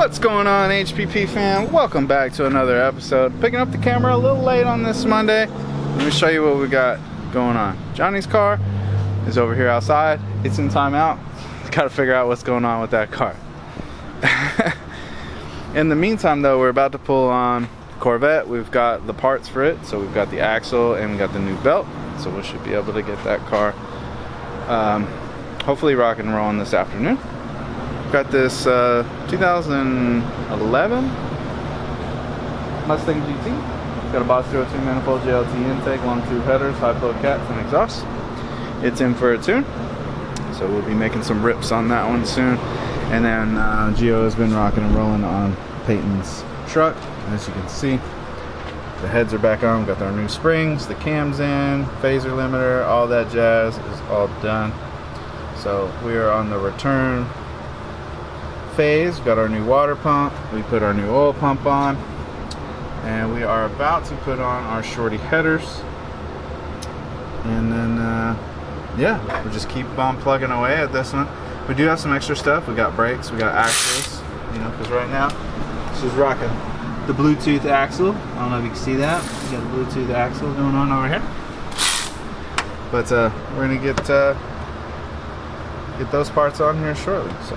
What's going on, HPP fan? Welcome back to another episode. Picking up the camera a little late on this Monday. Let me show you what we got going on. Johnny's car is over here outside. It's in timeout. Gotta figure out what's going on with that car. In the meantime though, we're about to pull on Corvette. We've got the parts for it. So we've got the axle and we got the new belt. So we should be able to get that car hopefully rock and rolling this afternoon. Got this 2011 Mustang GT. It's got a Boss 02 manifold, JLT intake, long tube headers, high flow cats, and exhaust. It's in for a tune, so we'll be making some rips on that one soon. And then Gio has been rocking and rolling on Peyton's truck. As you can see, the heads are back on. We've got our new springs, the cams in, phaser limiter, all that jazz is all done. So we are on the return phase. Got our new water pump, we put our new oil pump on, and we are about to put on our shorty headers, and then yeah, we'll just keep on plugging away at this one. We do have some extra stuff. We got brakes, we got axles, you know, because right now she's rocking the Bluetooth axle. I don't know if you can see that. We got a Bluetooth axle going on over here, but we're gonna get those parts on here shortly, so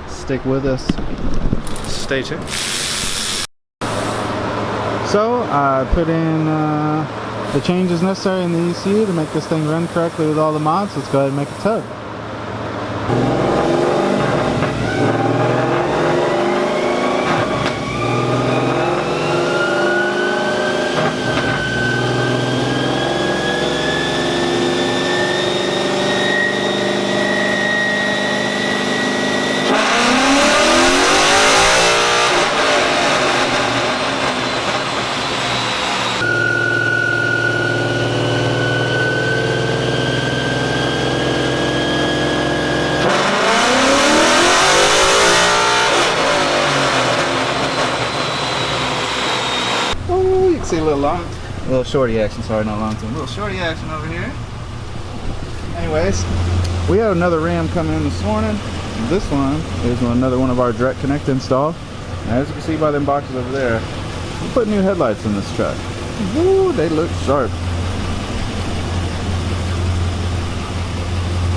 stick with us, stay tuned. So I put in the changes necessary in the ECU to make this thing run correctly with all the mods. Let's go ahead and make a tug. See a little shorty action, sorry, not long term. A little shorty action over here. Anyways, we had another Ram come in this morning. This one is another one of our direct connect install. And as you can see by them boxes over there, we put new headlights in this truck. Woo, they look sharp.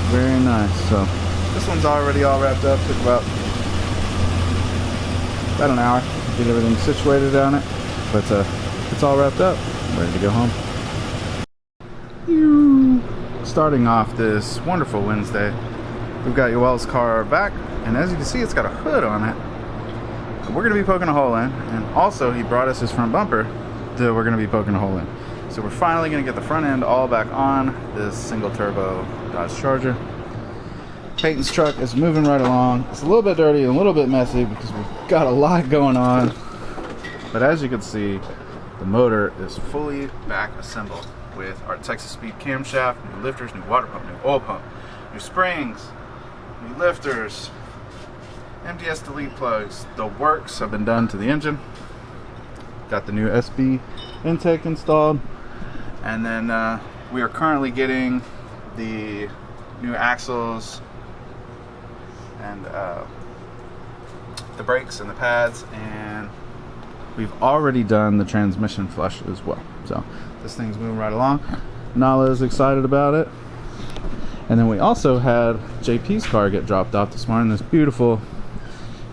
Very nice. So this one's already all wrapped up. Took about an hour to get everything situated on it, but it's all wrapped up, ready to go home. Starting off this wonderful Wednesday, we've got Yoel's car back, and as you can see, it's got a hood on it. So we're going to be poking a hole in, and also he brought us his front bumper that we're going to be poking a hole in. So we're finally going to get the front end all back on this single turbo Dodge Charger. Peyton's truck is moving right along. It's a little bit dirty and a little bit messy because we've got a lot going on, but as you can see, the motor is fully back assembled with our Texas Speed camshaft, new lifters, new water pump, new oil pump, new springs, new lifters, MDS delete plugs. The works have been done to the engine. Got the new SB intake installed, and then we are currently getting the new axles and the brakes and the pads, and we've already done the transmission flush as well. So this thing's moving right along. Nala is excited about it. And then we also had JP's car get dropped off this morning. This beautiful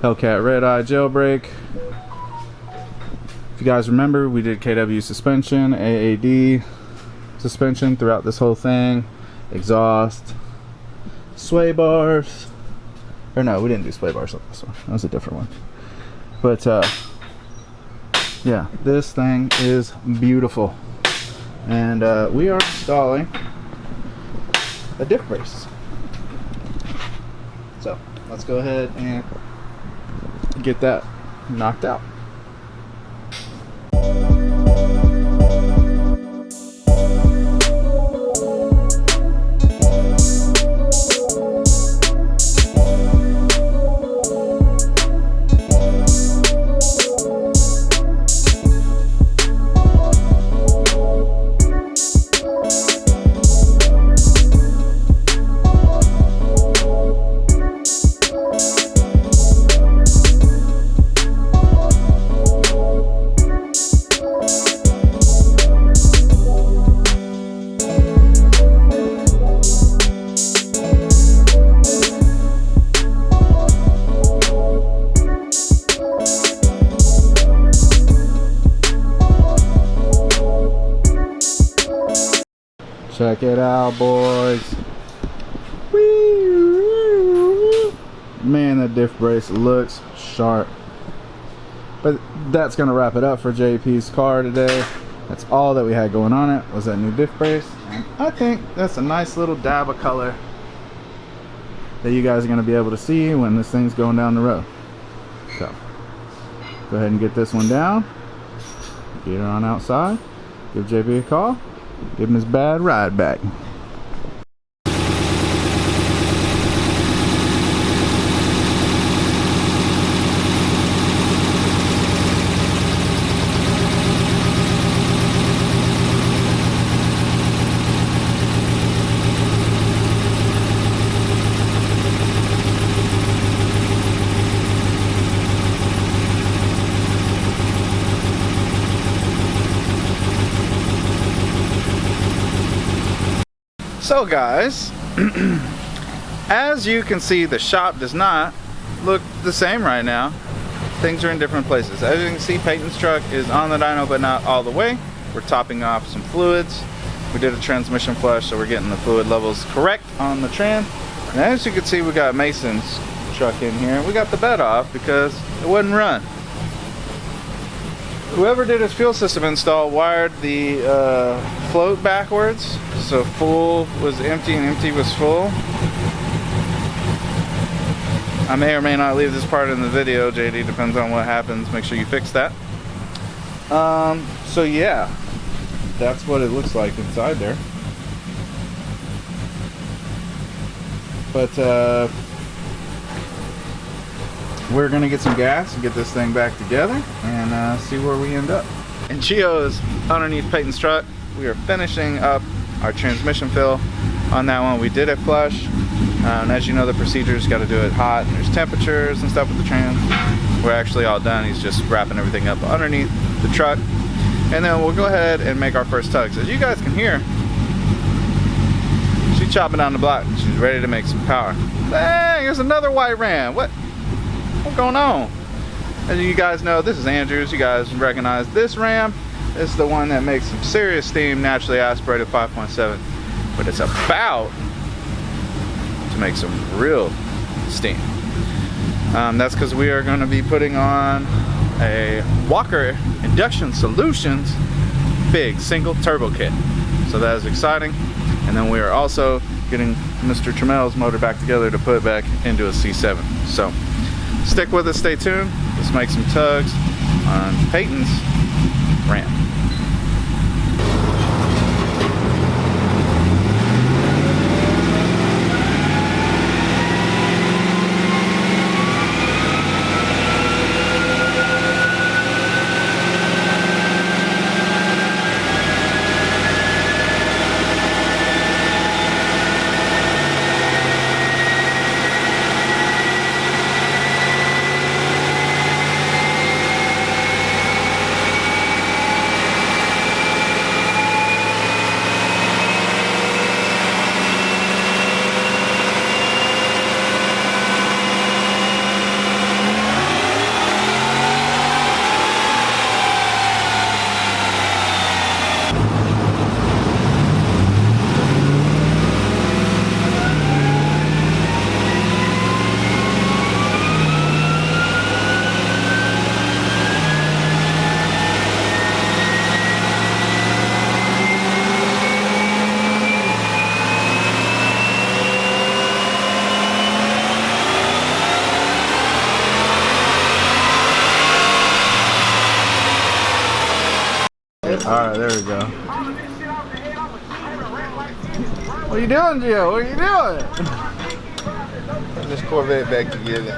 Hellcat Red Eye jailbreak. If you guys remember, we did KW suspension, AAD suspension throughout this whole thing. Exhaust, sway bars. Or no, we didn't do sway bars on this one. That was a different one. But yeah, this thing is beautiful, and we are installing a diff brace. So let's go ahead and get that knocked out. Check it out, boys. Whee! Man, that diff brace looks sharp. But that's gonna wrap it up for JP's car today. That's all that we had going on it, was that new diff brace. And I think that's a nice little dab of color that you guys are gonna be able to see when this thing's going down the road. So, go ahead and get this one down. Get it on outside. Give JP a call. Give him his bad ride back. So guys, as you can see, the shop does not look the same right now. Things are in different places. As you can see, Peyton's truck is on the dyno, but not all the way. We're topping off some fluids. We did a transmission flush, so we're getting the fluid levels correct on the trans. And as you can see, we got Mason's truck in here. We got the bed off because it wouldn't run. Whoever did his fuel system install wired the float backwards, so full was empty and empty was full. I may or may not leave this part in the video, JD, depends on what happens. Make sure you fix that. So yeah, that's what it looks like inside there. But we're gonna get some gas and get this thing back together and see where we end up. And Gio is underneath Peyton's truck. We are finishing up our transmission fill on that one. We did it flush, and as you know, the procedure's got to do it hot, and there's temperatures and stuff with the trans. We're actually all done. He's just wrapping everything up underneath the truck, and then we'll go ahead and make our first tugs. As you guys can hear, she's chopping down the block. She's ready to make some power. Dang, there's another white Ram. What's going on? As you guys know, this is Andrews. You guys recognize this Ram. This is the one that makes some serious steam, naturally aspirated 5.7, but it's about to make some real steam. That's because we are going to be putting on a Walker Induction Solutions big single turbo kit, so that is exciting. And then we are also getting Mr. Tramel's motor back together to put back into a C7. So stick with us, stay tuned. Let's make some tugs on Peyton's Ram. Alright, there we go. What are you doing, Gio? What are you doing? Putting this Corvette back together.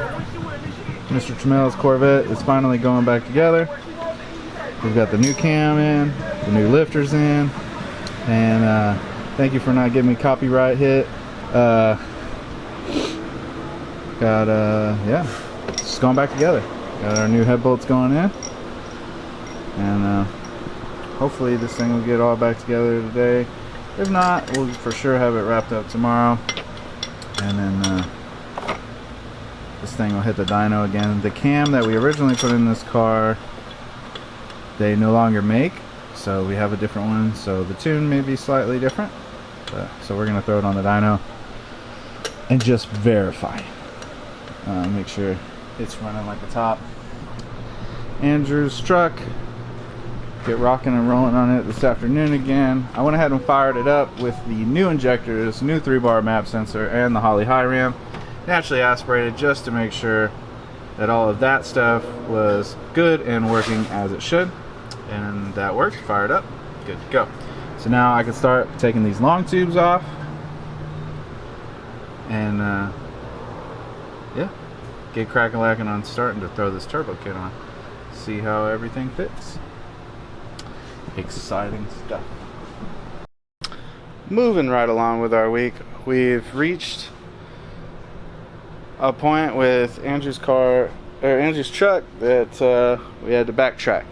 Mr. Tramel's Corvette is finally going back together. We've got the new cam in, the new lifters in, and thank you for not giving me copyright hit. Yeah, it's just going back together. Got our new head bolts going in, and hopefully this thing will get all back together today. If not, we'll for sure have it wrapped up tomorrow, and then this thing will hit the dyno again. The cam that we originally put in this car, they no longer make, so we have a different one, so the tune may be slightly different. So we're gonna throw it on the dyno and just verify. Make sure it's running like the top. Andrew's truck. Get rocking and rolling on it this afternoon again. I went ahead and fired it up with the new injectors, new 3-bar map sensor, and the Holley high ram. Naturally aspirated just to make sure that all of that stuff was good and working as it should. And that worked. Fired up. Good to go. So now I can start taking these long tubes off. And yeah, get crack-a-lacking on starting to throw this turbo kit on. See how everything fits. Exciting stuff. Moving right along with our week, we've reached a point with Andrew's truck that we had to backtrack.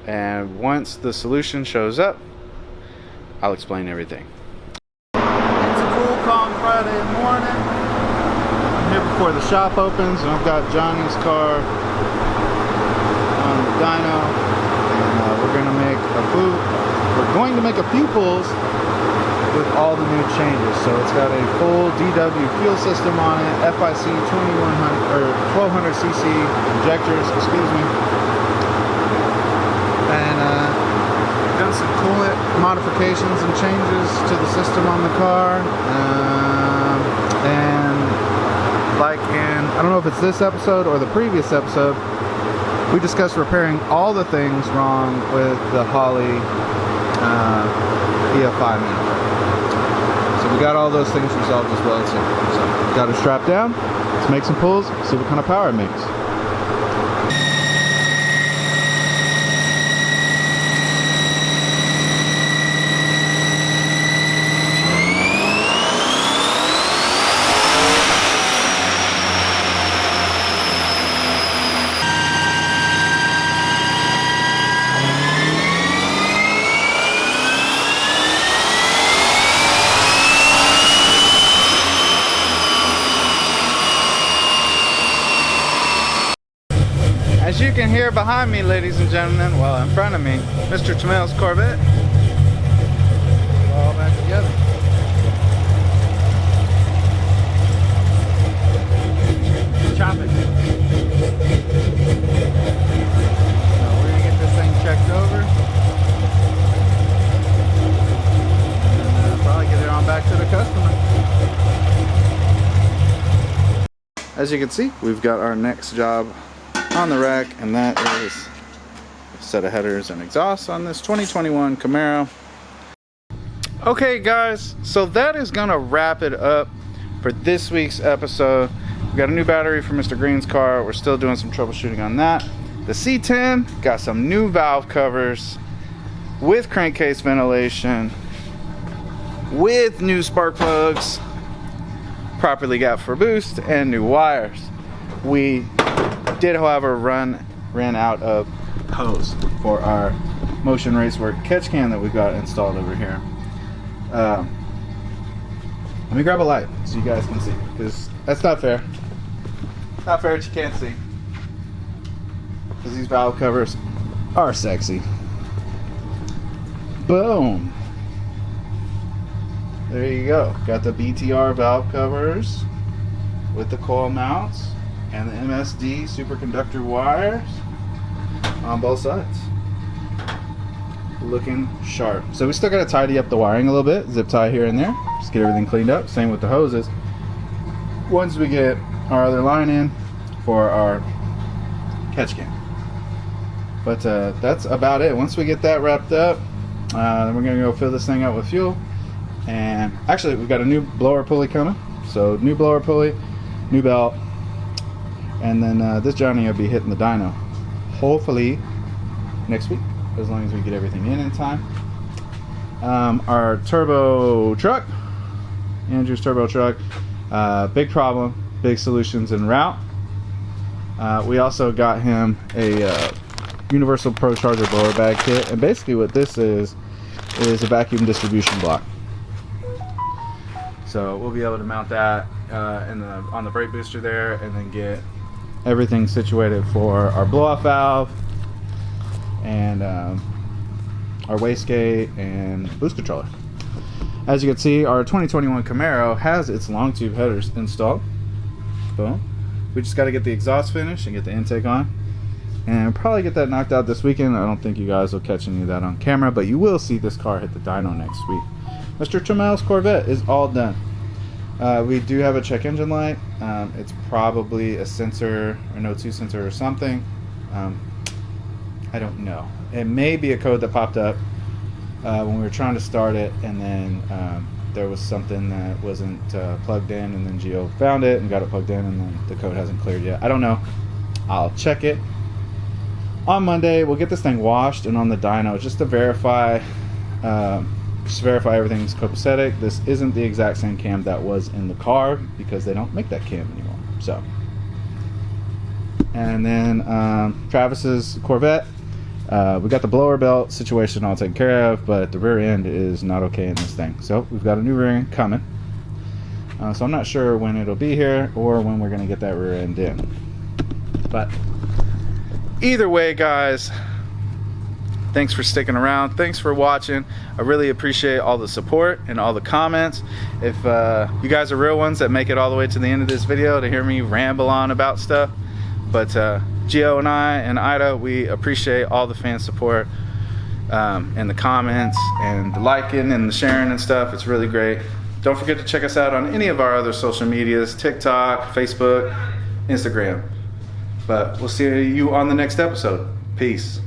And once the solution shows up, I'll explain everything. It's a cool, calm Friday morning. I'm here before the shop opens, and I've got Johnny's car on the dyno, and we're going to make a few pulls with all the new changes. So it's got a full DW fuel system on it, FIC 1200cc injectors, excuse me, and done some coolant modifications and changes to the system on the car. And like in, I don't know if it's this episode or the previous episode, we discussed repairing all the things wrong with the Holley EFI manifold. So we got all those things resolved as well too. So got it strapped down. Let's make some pulls, see what kind of power it makes. As you can hear behind me, ladies and gentlemen, well, in front of me, Mr. Tamail's Corvette. All back together. Chop it. So we're gonna get this thing checked over, and probably get it on back to the customer. As you can see, we've got our next job on the rack, and that is a set of headers and exhausts on this 2021 Camaro. Okay guys, so that is gonna wrap it up for this week's episode. We got a new battery for Mr. Green's car. We're still doing some troubleshooting on that. The C10 got some new valve covers with crankcase ventilation, with new spark plugs, properly gapped for boost, and new wires. We did, however, ran out of hose for our Motion Racework catch can that we got installed over here. Let me grab a light so you guys can see, because that's not fair. Not fair that you can't see, because these valve covers are sexy. Boom. There you go. Got the BTR valve covers with the coil mounts and the MSD superconductor wires on both sides. Looking sharp. So we still got to tidy up the wiring a little bit, zip tie here and there, just get everything cleaned up. Same with the hoses. Once we get our other line in for our catch can. But that's about it. Once we get that wrapped up, then we're gonna go fill this thing up with fuel. And actually, we've got a new blower pulley coming. So new blower pulley, new belt. And then this Johnny will be hitting the dyno hopefully next week, as long as we get everything in time. Our turbo truck, Andrew's turbo truck, big problem, big solutions en route. We also got him a universal pro charger blower bag kit, and basically what this is a vacuum distribution block. So we'll be able to mount that on the brake booster there, and then get everything situated for our blow-off valve and our wastegate, and boost controller. As you can see, our 2021 Camaro has its long tube headers installed. Boom. We just got to get the exhaust finished and get the intake on, and probably get that knocked out this weekend. I don't think you guys will catch any of that on camera, but you will see this car hit the dyno next week. Mr. Tramel's Corvette is all done. We do have a check engine light. It's probably a sensor, an O2 sensor or something. I don't know. It may be a code that popped up when we were trying to start it, and then there was something that wasn't plugged in, and then Gio found it and got it plugged in, and then the code hasn't cleared yet. I don't know. I'll check it on Monday. We'll get this thing washed and on the dyno just to verify everything's copacetic. This isn't the exact same cam that was in the car because they don't make that cam anymore. So, and then Travis's Corvette. We got the blower belt situation all taken care of, but the rear end is not okay in this thing. So we've got a new rear end coming. So I'm not sure when it'll be here or when we're going to get that rear end in. But either way, guys, thanks for sticking around. Thanks for watching. I really appreciate all the support and all the comments. If you guys are real ones that make it all the way to the end of this video to hear me ramble on about stuff. But Gio and I and Ida, we appreciate all the fan support and the comments and the liking and the sharing and stuff. It's really great. Don't forget to check us out on any of our other social medias, TikTok, Facebook, Instagram. But we'll see you on the next episode. Peace.